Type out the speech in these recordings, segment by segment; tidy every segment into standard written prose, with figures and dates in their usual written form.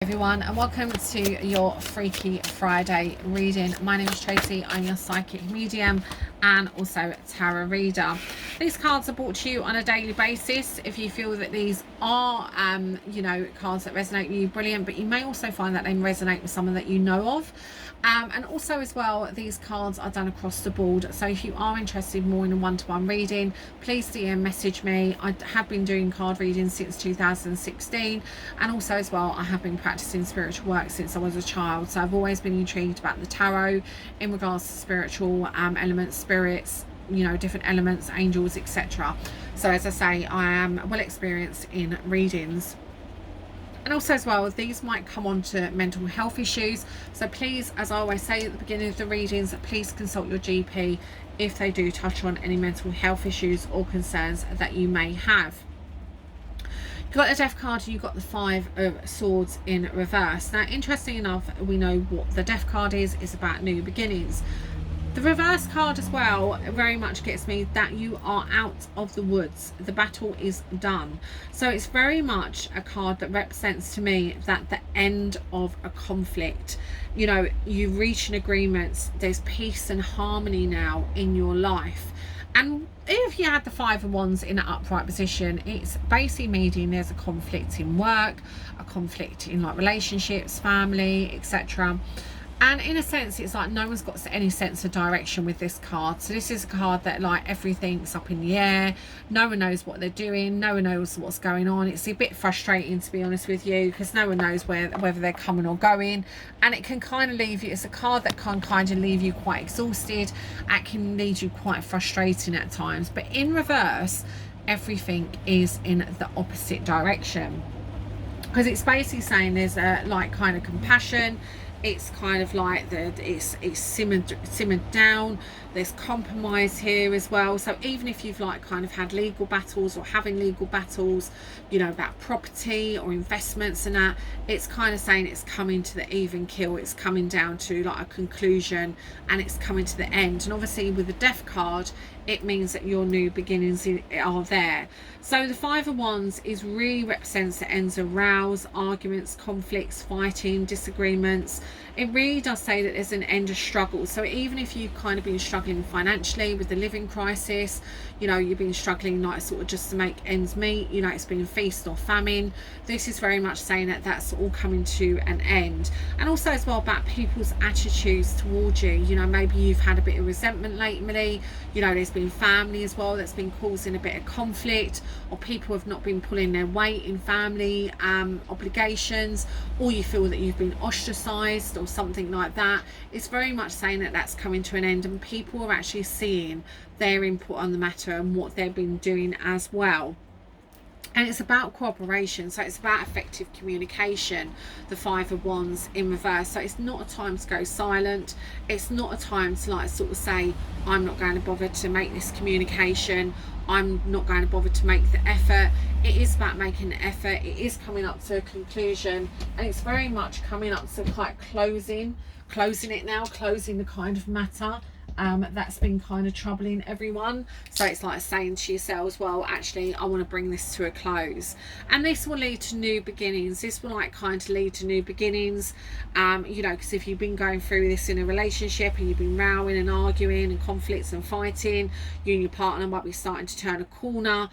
Everyone, and welcome to your Freaky Friday reading. My name is Tracy. I'm your psychic medium and also tarot reader. These cards are brought to you on a daily basis. If you feel that these are cards that resonate with you, brilliant, but you may also find that they resonate with someone that you know of. And also as well, these cards are done across the board, so if you are interested more in a one-to-one reading, please DM message me. I have been doing card readings since 2016, and also as well I have been practicing spiritual work since I was a child, so I've always been intrigued about the tarot in regards to spiritual elements, spirits, different elements, angels, etc. So as I say, I am well experienced in readings. And also as well, these might come on to mental health issues, so please, as I always say at the beginning of the readings, please consult your GP if they do touch on any mental health issues or concerns that you may have. You've got the Death card, you've got the Five of Swords in reverse. Now, interesting enough, we know what the Death card is. It's about new beginnings. The reverse card as well very much gets me that you are out of the woods. The battle is done. So it's very much a card that represents to me that the end of a conflict. You've reached an agreement. There's peace and harmony now in your life. And if you had the Five of Wands in an upright position, it's basically meaning there's a conflict in work, a conflict in relationships, family, etc. And in a sense, it's like no one's got any sense of direction with this card. So this is a card that everything's up in the air. No one knows what they're doing. No one knows what's going on. It's a bit frustrating, to be honest with you, because no one knows whether they're coming or going. And it can kind of leave you, it's a card that can kind of leave you quite exhausted. It can leave you quite frustrating at times. But in reverse, everything is in the opposite direction. Because it's basically saying there's a kind of compassion. It's kind of like it's simmered down. There's compromise here as well. So even if you've kind of had legal battles or having legal battles, about property or investments and that, it's kind of saying it's coming to the even kill. It's coming down to a conclusion, and it's coming to the end. And obviously with the Death card, it means that your new beginnings are there. So the Five of Wands really represents the ends of rows, arguments, conflicts, fighting, disagreements. It really does say that there's an end of struggle. So even if you've kind of been struggling financially with the living crisis, you've been struggling sort of just to make ends meet, it's been feast or famine, this is very much saying that that's all coming to an end. And also as well about people's attitudes towards you. Maybe you've had a bit of resentment lately. There's been family as well that's been causing a bit of conflict, or people have not been pulling their weight in family obligations, or you feel that you've been ostracized or something like that. It's very much saying that that's coming to an end, and people are actually seeing their input on the matter and what they've been doing as well. And it's about cooperation, so it's about effective communication, the Five of Wands in reverse. So it's not a time to go silent. It's not a time to sort of say, I'm not going to bother to make this communication. I'm not going to bother to make the effort. It is about making the effort. It is coming up to a conclusion, and it's very much coming up to closing it now, closing the kind of matter that's been kind of troubling everyone. So it's saying to yourselves, well, actually I want to bring this to a close, and this will lead to new beginnings. This will kind of lead to new beginnings, because if you've been going through this in a relationship and you've been rowing and arguing and conflicts and fighting, you and your partner might be starting to turn a corner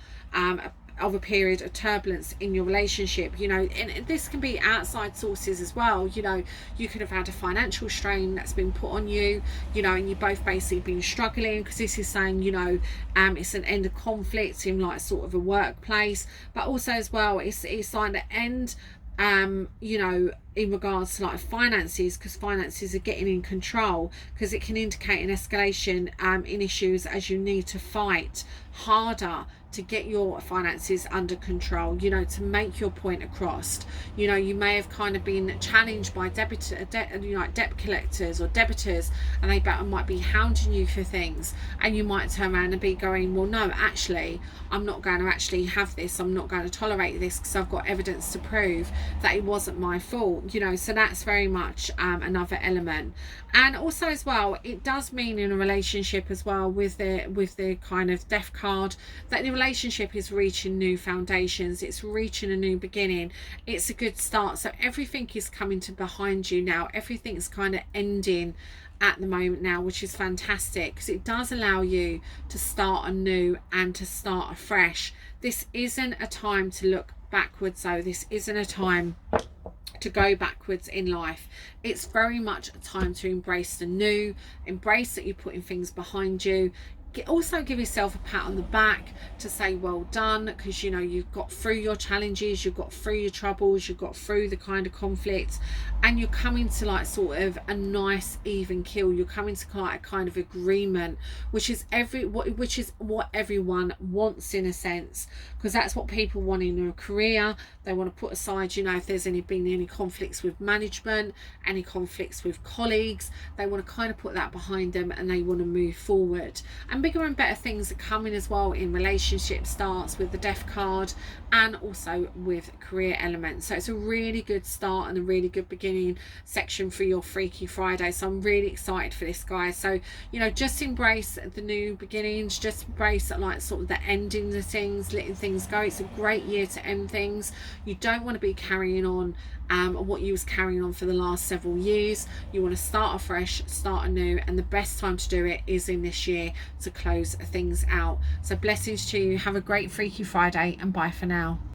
of a period of turbulence in your relationship, and this can be outside sources as well. You could have had a financial strain that's been put on you, and you both basically been struggling, because this is saying, it's an end of conflict in sort of a workplace, but also as well it's like the end in regards to finances, because finances are getting in control, because it can indicate an escalation in issues as you need to fight harder to get your finances under control, to make your point across. You may have kind of been challenged by debt collectors or debitors, and they might be hounding you for things, and you might turn around and be going, well, no, actually I'm not going to actually have this. I'm not going to tolerate this, because I've got evidence to prove that it wasn't my fault. So that's very much another element. And also as well, it does mean in a relationship as well, with the kind of Death card, that in a relationship is reaching new foundations, it's reaching a new beginning, it's a good start. So everything is coming to behind you now, everything's kind of ending at the moment now, which is fantastic, because it does allow you to start anew and to start afresh. This isn't a time to look backwards though, this isn't a time to go backwards in life. It's very much a time to embrace the new, embrace that you're putting things behind you. Also give yourself a pat on the back to say well done, because you know you've got through your challenges, you've got through your troubles, you've got through the kind of conflicts, and you're coming to like sort of a nice even keel. You're coming to like a kind of agreement, which is what everyone wants in a sense, because that's what people want in a career. They want to put aside, you know, if there's been any conflicts with management, any conflicts with colleagues, they want to kind of put that behind them and they want to move forward. And bigger and better things are coming as well in relationship starts with the Death card, and also with career elements. So it's a really good start and a really good beginning section for your Freaky Friday. So I'm really excited for this, guys. So, you know, just embrace the new beginnings, just embrace like sort of the ending of things, letting things go. It's a great year to end things. You don't want to be carrying on what you was carrying on for the last several years. You want to start afresh, start anew, and the best time to do it is in this year to close things out. So blessings to you, have a great Freaky Friday, and bye for now.